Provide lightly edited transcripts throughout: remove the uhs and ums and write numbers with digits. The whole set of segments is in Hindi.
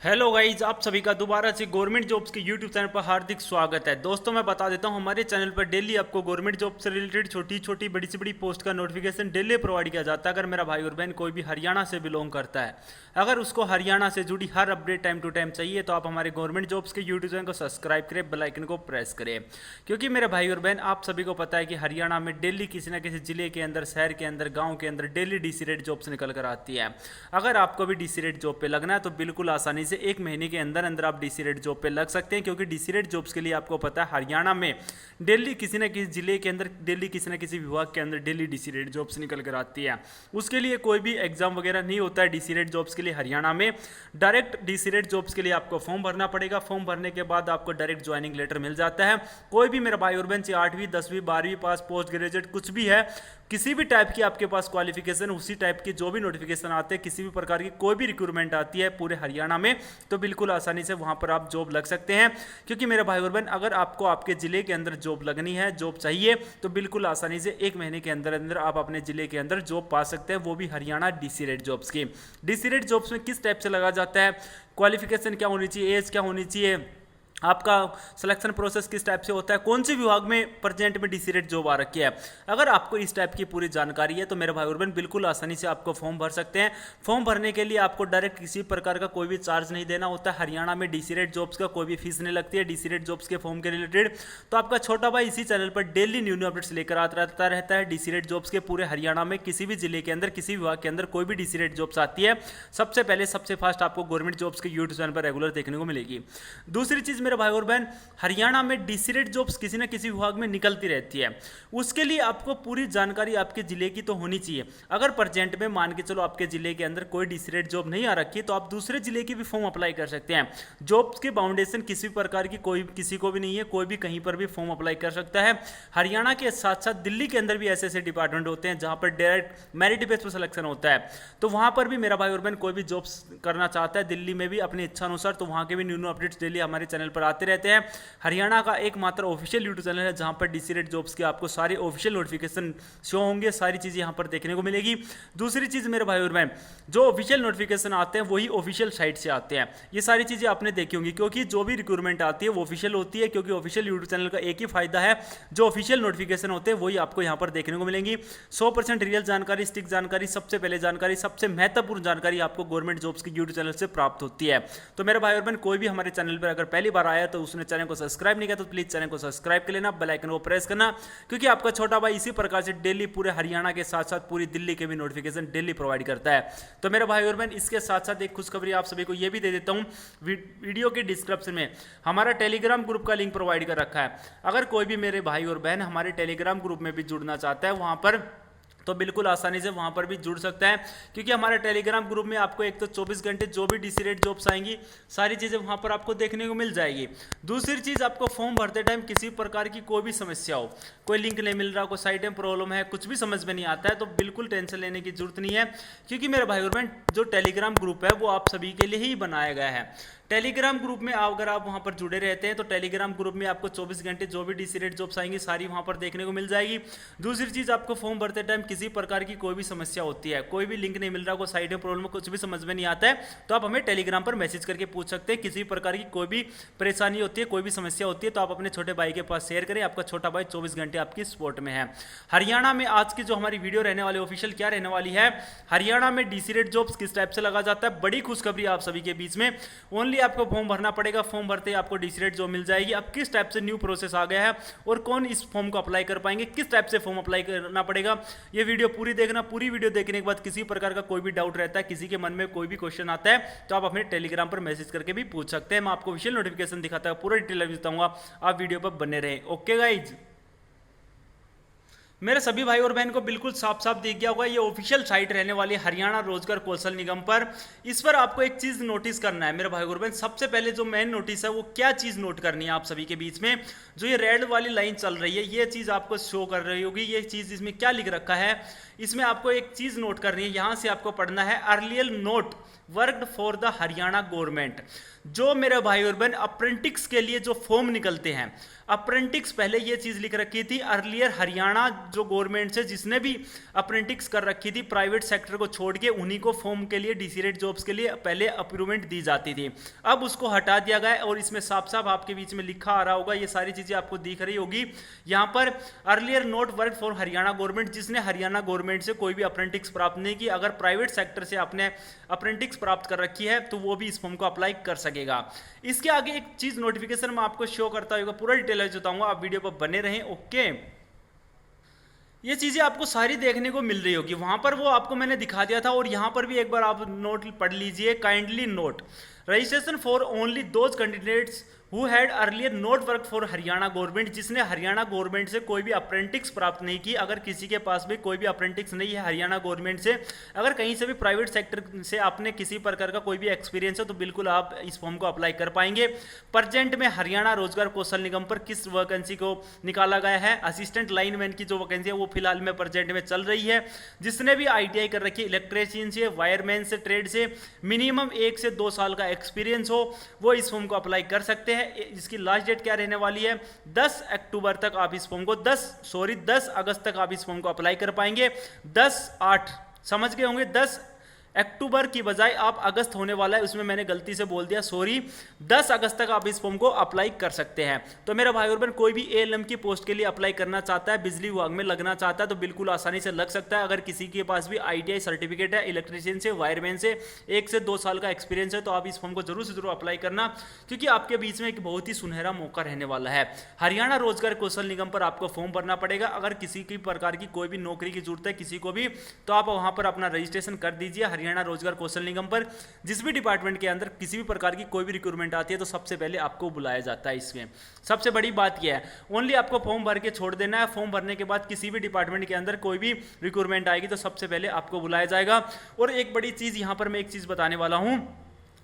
हेलो गाइज, आप सभी का दोबारा से गवर्नमेंट जॉब्स के यूट्यूब चैनल पर हार्दिक स्वागत है। दोस्तों मैं बता देता हूं, हमारे चैनल पर डेली आपको गवर्नमेंट जॉब से रिलेटेड छोटी छोटी बड़ी से बड़ी पोस्ट का नोटिफिकेशन डेली प्रोवाइड किया जाता है। अगर मेरा भाई और बहन कोई भी हरियाणा से बिलोंग करता है, अगर उसको हरियाणा से जुड़ी हर अपडेट टाइम टू टाइम चाहिए तो आप हमारे गवर्नमेंट जॉब्स के यूट्यूब चैनल को सब्सक्राइब करें, बेल आइकन को प्रेस करें। क्योंकि मेरे भाई और बहन आप सभी को पता है कि हरियाणा में डेली किसी न किसी जिले के अंदर, शहर के अंदर, गाँव के अंदर डेली डीसी रेट जॉब्स निकल कर आती है। अगर आपको भी डीसी रेट जॉब पे लगना है तो बिल्कुल आसानी से एक महीने के अंदर अंदर आप डीसी रेट जॉब पे लग सकते हैं। क्योंकि डीसी रेट जॉब्स के लिए आपको पता है हरियाणा में डेली किसी न किसी जिले के अंदर, डेली किसी न किसी विभाग के अंदर डेली डीसी रेट जॉब्स निकल कर आती है। उसके लिए कोई भी एग्जाम वगैरह नहीं होता है डीसी रेट जॉब्स के लिए हरियाणा में। डायरेक्ट डीसी रेट जॉब्स के लिए आपको फॉर्म भरना पड़ेगा। फॉर्म भरने के बाद आपको डायरेक्ट ज्वाइनिंग लेटर मिल जाता है। कोई भी मेरा भाई और बहन 8वीं 10वीं 12वीं पास, पोस्ट ग्रेजुएट कुछ भी है, किसी भी टाइप की आपके पास क्वालिफिकेशन, उसी टाइप की जो भी नोटिफिकेशन आते हैं, किसी भी प्रकार की कोई भी रिक्रूटमेंट आती है पूरे हरियाणा में, तो बिल्कुल आसानी से वहां पर आप जॉब लग सकते हैं। क्योंकि मेरे भाई और बहन, अगर आपको आपके जिले के अंदर जॉब लगनी है, जॉब चाहिए, तो बिल्कुल आसानी से एक महीने के अंदर अंदर आप अपने जिले के अंदर जॉब पा सकते हैं, वो भी हरियाणा डीसी रेट जॉब्स की। डीसी रेट जॉब्स में किस टाइप से लगा जाता है, क्वालिफिकेशन क्या होनी चाहिए, एज क्या होनी चाहिए, आपका सिलेक्शन प्रोसेस किस टाइप से होता है, कौन सी विभाग में प्रेजेंट में डीसी रेट जॉब आ रखी है, अगर आपको इस टाइप की पूरी जानकारी है तो मेरे भाई और बहन बिल्कुल आसानी से आपको फॉर्म भर सकते हैं। फॉर्म भरने के लिए आपको डायरेक्ट किसी प्रकार का कोई भी चार्ज नहीं देना होता है। हरियाणा में डीसी रेट जॉब्स का कोई भी फीस नहीं लगती है डीसी रेट जॉब्स के फॉर्म के रिलेटेड। तो आपका छोटा भाई इसी चैनल पर डेली न्यू न्यू अपडेट्स लेकर आता रहता है डीसी रेट जॉब्स के। पूरे हरियाणा में किसी भी जिले के अंदर, किसी विभाग के अंदर कोई भी डीसी रेट जॉब्स आती है, सबसे पहले सबसे फास्ट आपको गवर्नमेंट जॉब्स के यूट्यूब चैनल पर रेगुलर देखने को मिलेगी। दूसरी चीज मेरे भाई और बहन, हरियाणा में डीसी रेट जॉब्स किसी न किसी विभाग में निकलती रहती है। उसके लिए आपको पूरी जानकारी आपके जिले की तो होनी चाहिए। अगर प्रेजेंट में मान के चलो आपके जिले के अंदर कोई डीसी रेट जॉब नहीं आ रखी, तो आप दूसरे जिले की भी फॉर्म अप्लाई कर सकते हैं। जॉब्स के बाउंडेशन किसी प्रकार की कोई किसी को भी नहीं है, कोई भी कहीं पर भी फॉर्म अप्लाई कर सकता है। हरियाणा के साथ साथ दिल्ली के अंदर भी ऐसे ऐसे डिपार्टमेंट होते हैं जहां पर डायरेक्ट मेरिट बेस पर सिलेक्शन होता है। तो वहां पर भी मेरा भाई और बहन कोई भी जॉब्स करना चाहता है दिल्ली में भी अपनी इच्छा अनुसार, तो वहां के भी न्यू न्यू अपडेट्स डेली हमारे चैनल पर आते रहते हैं। हरियाणा का एकमात्र ऑफिशियल यूट्यूब चैनल है जहां पर डीसी रेट जॉब्स के आपको सारे ऑफिशियल नोटिफिकेशन शो होंगे, सारी चीजें यहां पर देखने को मिलेगी। दूसरी चीज मेरे भाई और बहन, जो ऑफिशियल नोटिफिकेशन आते हैं वही ऑफिशियल साइट से आते हैं। ये सारी चीजें आपने देखी होंगी, क्योंकि जो भी रिक्रूटमेंट आती है वो ऑफिशियल होती है। क्योंकि ऑफिशियल यूट्यूब चैनल का एक ही फायदा है, जो ऑफिशियल नोटिफिकेशन होते हैं वही आपको यहां पर देखने को मिलेंगी। 100% रियल जानकारी, स्टिक जानकारी, सबसे पहले जानकारी, सबसे महत्वपूर्ण जानकारी आपको गवर्नमेंट जॉब्स के यूट्यूब चैनल से प्राप्त होती है। तो मेरे भाई और बहन, कोई भी हमारे चैनल पर अगर पहली बार आया तो उसने चैनल को सब्सक्राइब नहीं किया तो प्लीज चैनल को सब्सक्राइब कर लेना, बेल आइकन को प्रेस करना। क्योंकि आपका छोटा भाई इसी प्रकार से डेली पूरे हरियाणा के साथ साथ पूरी दिल्ली के भी नोटिफिकेशन डेली प्रोवाइड करता है। तो मेरे भाई और बहन, इसके साथ साथ एक खुशखबरी आप सभी को यह भी दे देता हूं, वीडियो के डिस्क्रिप्शन में हमारा टेलीग्राम ग्रुप का लिंक प्रोवाइड कर रखा है। अगर कोई भी मेरे भाई और बहन हमारे टेलीग्राम ग्रुप में भी जुड़ना चाहता है वहां पर, तो बिल्कुल आसानी से वहां पर भी जुड़ सकता है। क्योंकि हमारे टेलीग्राम ग्रुप में आपको एक तो 24 घंटे जो भी डीसी रेट जॉब्स आएंगी सारी चीजें वहां पर आपको देखने को मिल जाएगी। दूसरी चीज, आपको फॉर्म भरते टाइम किसी प्रकार की कोई भी समस्या हो, कोई लिंक नहीं मिल रहा, कोई साइट में प्रॉब्लम है, कुछ भी समझ में नहीं आता है, तो बिल्कुल टेंशन लेने की जरूरत नहीं है। क्योंकि मेरे भाई और बहन, जो टेलीग्राम ग्रुप है वो आप सभी के लिए ही बनाया गया है। टेलीग्राम ग्रुप में अगर आप वहां पर जुड़े रहते हैं तो टेलीग्राम ग्रुप में आपको 24 घंटे जो भी डीसी रेट जॉब्स आएंगी सारी वहां पर देखने को मिल जाएगी। दूसरी चीज, आपको फॉर्म भरते टाइम किसी प्रकार की कोई भी समस्या होती है, कोई भी लिंक नहीं मिल रहा, कोई साइट में प्रॉब्लम, कुछ भी समझ में नहीं आता है, तो आप हमें टेलीग्राम पर मैसेज करके पूछ सकते हैं। किसी प्रकार की कोई भी परेशानी होती है, कोई भी समस्या होती है, तो आप अपने छोटे भाई के पास शेयर करें। आपका छोटा भाई 24 घंटे आपकी सपोर्ट में है। हरियाणा में आज की जो हमारी वीडियो रहने वाली ऑफिशियल क्या रहने वाली है, हरियाणा में डीसी रेट जॉब्स किस टाइप से लगा जाता है, बड़ी खुशखबरी आप सभी के बीच में। ओनली आपको फॉर्म भरना पड़ेगा, फॉर्म भरते ही आपको डीसी रेट जॉब मिल जाएगी। अब किस टाइप से न्यू प्रोसेस आ गया है और कौन इस फॉर्म को अप्लाई कर पाएंगे, किस टाइप से फॉर्म अप्लाई करना पड़ेगा, ये वीडियो पूरी देखना। पूरी वीडियो देखने के बाद किसी प्रकार का कोई भी डाउट रहता है, किसी के मन में कोई भी क्वेश्चन आता है, तो आप अपने टेलीग्राम पर मैसेज करके भी पूछ सकते हैं। मैं आपको ऑफिशियल नोटिफिकेशन दिखाता हूं, पूरा डिटेल बताऊंगा, आप वीडियो पर बने रहे। ओके गाइज, मेरे सभी भाई और बहन को बिल्कुल साफ साफ दिख गया होगा, ये ऑफिशियल साइट रहने वाली है हरियाणा रोजगार कौशल निगम पर। इस पर आपको एक चीज नोटिस करना है मेरे भाई और बहन। सबसे पहले जो मेन नोटिस है वो क्या चीज नोट करनी है आप सभी के बीच में, जो ये रेड वाली लाइन चल रही है, ये चीज आपको शो कर रही होगी। ये चीज इसमें क्या लिख रखा है, इसमें आपको एक चीज नोट करनी है, यहां से आपको पढ़ना है earlier note worked for the Haryana government. जो मेरे भाई और बहन अप्रेंटिस के लिए जो फॉर्म निकलते हैं, अप्रेंटिस पहले ये चीज लिख रखी थी, अर्लियर हरियाणा जो गवर्नमेंट से जिसने भी अप्रेंटिस कर रखी थी प्राइवेट सेक्टर को छोड़ के, उन्हीं को फॉर्म के लिए डीसी रेट जॉब्स के लिए पहले अप्रूवमेंट दी जाती थी। अब उसको हटा दिया गया है और इसमें साफ साफ आपके बीच में लिखा आ रहा होगा, ये सारी चीजें आपको दिख रही होगी यहाँ पर। Earlier note work for Haryana government, जिसने हरियाणा गवर्नमेंट से कोई भी अप्रेंटिस प्राप्त नहीं की, अगर प्राइवेट सेक्टर से आपने अप्रेंटिस प्राप्त कर रखी है तो वो भी इस फॉर्म को अप्लाई कर सकेगा। इसके आगे एक चीज नोटिफिकेशन में आपको शो करता होगा, पूरा डिटेल बताऊंगा, आप वीडियो पर बने रहें। ओके, ये चीजें आपको सारी देखने को मिल रही होगी, वहां पर वो आपको मैंने दिखा दिया था और यहां पर भी एक बार आप नोट पढ़ लीजिए। Kindly note registration for only those candidates who had earlier note work for Haryana government, जिसने हरियाणा गवर्नमेंट से कोई भी अप्रेंटिस प्राप्त नहीं की। अगर किसी के पास भी कोई भी अप्रेंटिस नहीं है हरियाणा गवर्नमेंट से, अगर कहीं से भी प्राइवेट सेक्टर से आपने किसी प्रकार का कोई भी एक्सपीरियंस है तो बिल्कुल आप इस फॉर्म को अप्लाई कर पाएंगे। प्रेजेंट में हरियाणा रोजगार कौशल निगम पर किस वैकेंसी को निकाला गया है, असिस्टेंट लाइनमैन की जो वैकेंसी है वो फिलहाल में प्रेजेंट में चल रही है। जिसने भी ITI कर रखी है इलेक्ट्रीशियन से, वायरमैन से, ट्रेड से, मिनिमम 1 से 2 साल का एक्सपीरियंस हो, वो इस फॉर्म को अप्लाई कर सकते हैं। इसकी लास्ट डेट क्या रहने वाली है, 10 अक्टूबर तक आप इस फॉर्म को 10 अगस्त तक आप इस फॉर्म को अप्लाई कर पाएंगे। 10/8 समझ गए होंगे, 10 अक्टूबर की बजाय आप अगस्त होने वाला है, उसमें मैंने गलती से बोल दिया, सॉरी। 10 अगस्त तक आप इस फॉर्म को अप्लाई कर सकते हैं। तो मेरा भाई और बहन कोई भी ALM की पोस्ट के लिए अप्लाई करना चाहता है, बिजली विभाग में लगना चाहता है तो बिल्कुल आसानी से लग सकता है। अगर किसी के पास भी ITI सर्टिफिकेट है, इलेक्ट्रीशियन से, वायरमैन से, 1 से 2 साल का एक्सपीरियंस है, तो आप इस फॉर्म को जरूर से जरूर अप्लाई करना, क्योंकि आपके बीच में एक बहुत ही सुनहरा मौका रहने वाला है। हरियाणा रोजगार कौशल निगम पर आपको फॉर्म भरना पड़ेगा। अगर किसी की प्रकार की कोई भी नौकरी की जरूरत है किसी को भी, तो आप वहां पर अपना रजिस्ट्रेशन कर दीजिए हरियाणा रोजगार कौशल निगम पर। जिस भी डिपार्टमेंट के अंदर किसी भी प्रकार की कोई भी रिक्रूटमेंट आती है तो सबसे पहले आपको बुलाया जाता है। इसमें सबसे बड़ी बात यह है, ओनली आपको फॉर्म भर के छोड़ देना है। फॉर्म भरने के बाद किसी भी डिपार्टमेंट के अंदर कोई भी रिक्रूटमेंट आएगी तो सबसे पहले आपको बुलाया जाएगा। और एक बड़ी चीज यहां पर मैं एक चीज बताने वाला हूं,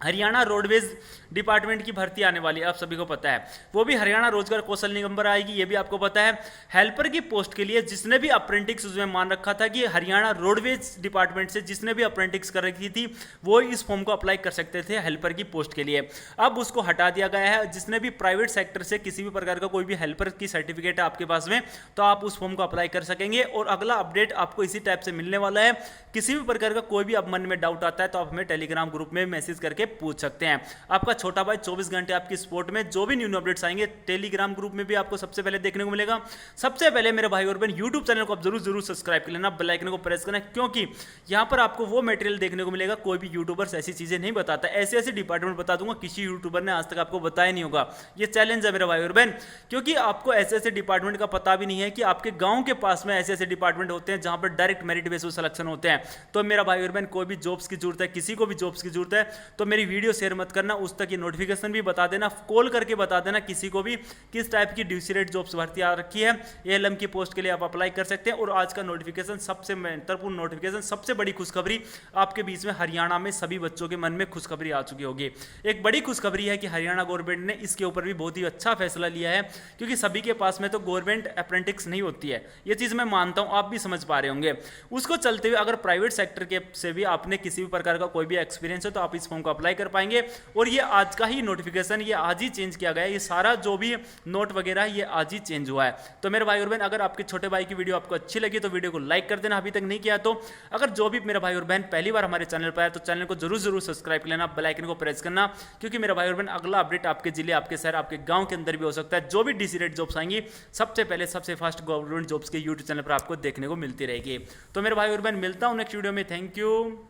हरियाणा रोडवेज डिपार्टमेंट की भर्ती आने वाली है, आप सभी को पता है, वो भी हरियाणा रोजगार कौशल निगम पर आएगी, ये भी आपको पता है। हेल्पर की पोस्ट के लिए जिसने भी अप्रेंटिस उसमें मान रखा था कि हरियाणा रोडवेज डिपार्टमेंट से जिसने भी अप्रेंटिस कर रखी थी वो इस फॉर्म को अप्लाई कर सकते थे हेल्पर की पोस्ट के लिए। अब उसको हटा दिया गया है। जिसने भी प्राइवेट सेक्टर से किसी भी प्रकार का कोई भी हेल्पर की सर्टिफिकेट है आपके पास में, तो आप उस फॉर्म को अप्लाई कर सकेंगे। और अगला अपडेट आपको इसी टाइप से मिलने वाला है। किसी भी प्रकार का कोई भी अब मन में डाउट आता है तो आप हमें टेलीग्राम ग्रुप में मैसेज करके पूछ सकते हैं। आपका छोटा भाई 24 घंटे आपकी सपोर्ट में, जो भी न्यू अपडेट्स आएंगे टेलीग्राम ग्रुप में भी आपको सबसे पहले देखने को मिलेगा। सबसे पहले मेरे भाई और बहन यूट्यूब चैनल को आप जरूर सब्सक्राइब कर लेना, बेल आइकन को प्रेस करना, क्योंकि यहां पर आपको वो मटेरियल देखने को मिलेगा कोई भी यूट्यूबर्स ऐसी चीजें नहीं बताता। ऐसे ऐसे डिपार्टमेंट बता दूंगा किसी यूट्यूबर ने आज तक आपको बताया नहीं होगा। ये चैलेंज है मेरे भाई और बहन, क्योंकि आपको ऐसे ऐसे डिपार्टमेंट का पता भी नहीं है कि आपके गांव के पास में ऐसे ऐसे डिपार्टमेंट होते हैं जहां पर डायरेक्ट मेरिट बेस पर सिलेक्शन होते हैं। तो मेरा भाई और बहन कोई भी जॉब्स की जरूरत है, किसी को भी जॉब्स की जरूरत है, तो मेरी वीडियो शेयर मत करना, उस तक ये नोटिफिकेशन भी बता देना, कॉल करके बता देना किसी को भी किस टाइप की डीसी रेट जॉब्स भर्ती आ रखी है। ALM की पोस्ट के लिए आप अप्लाई कर सकते हैं। और आज का नोटिफिकेशन सबसे महत्वपूर्ण नोटिफिकेशन, सबसे बड़ी खुशखबरी आपके बीच में, हरियाणा में सभी बच्चों के मन में खुशखबरी आ चुकी होगी। एक बड़ी खुशखबरी है कि हरियाणा गवर्नमेंट ने इसके ऊपर भी बहुत ही अच्छा फैसला लिया है, क्योंकि सभी के पास में तो गवर्नमेंट अप्रेंटिस नहीं होती है, ये चीज मैं मानता हूं, आप भी समझ पा रहे होंगे। उसको चलते हुए अगर प्राइवेट सेक्टर के से भी आपने किसी भी प्रकार का कोई भी एक्सपीरियंस है तो आप इस फॉर्म को अप्लाई कर पाएंगे। और ये आज का ही नोटिफिकेशन, ये आज ही चेंज किया गया है, ये सारा जो भी नोट वगैरह ये आज ही चेंज हुआ है। तो मेरे भाई और बहन, अगर आपके छोटे भाई की वीडियो आपको अच्छी लगी तो वीडियो को लाइक कर देना, अभी तक नहीं किया तो। अगर जो भी मेरा भाई और बहन पहली बार हमारे चैनल पर आए तो चैनल को जरूर सब्सक्राइब कर लेना, बेल आइकन को प्रेस करना, क्योंकि मेरा भाई और बहन अगला अपडेट आपके जिले, आपके शहर, आपके गांव के अंदर भी हो सकता है। जो भी डीसी रेट जॉब्स आएंगी सबसे पहले सबसे फास्ट गवर्नमेंट जॉब्स के यूट्यूब चैनल पर आपको देखने को मिलती रहेगी। तो मेरे भाई और बहन मिलता हूं नेक्स्ट वीडियो में, थैंक यू।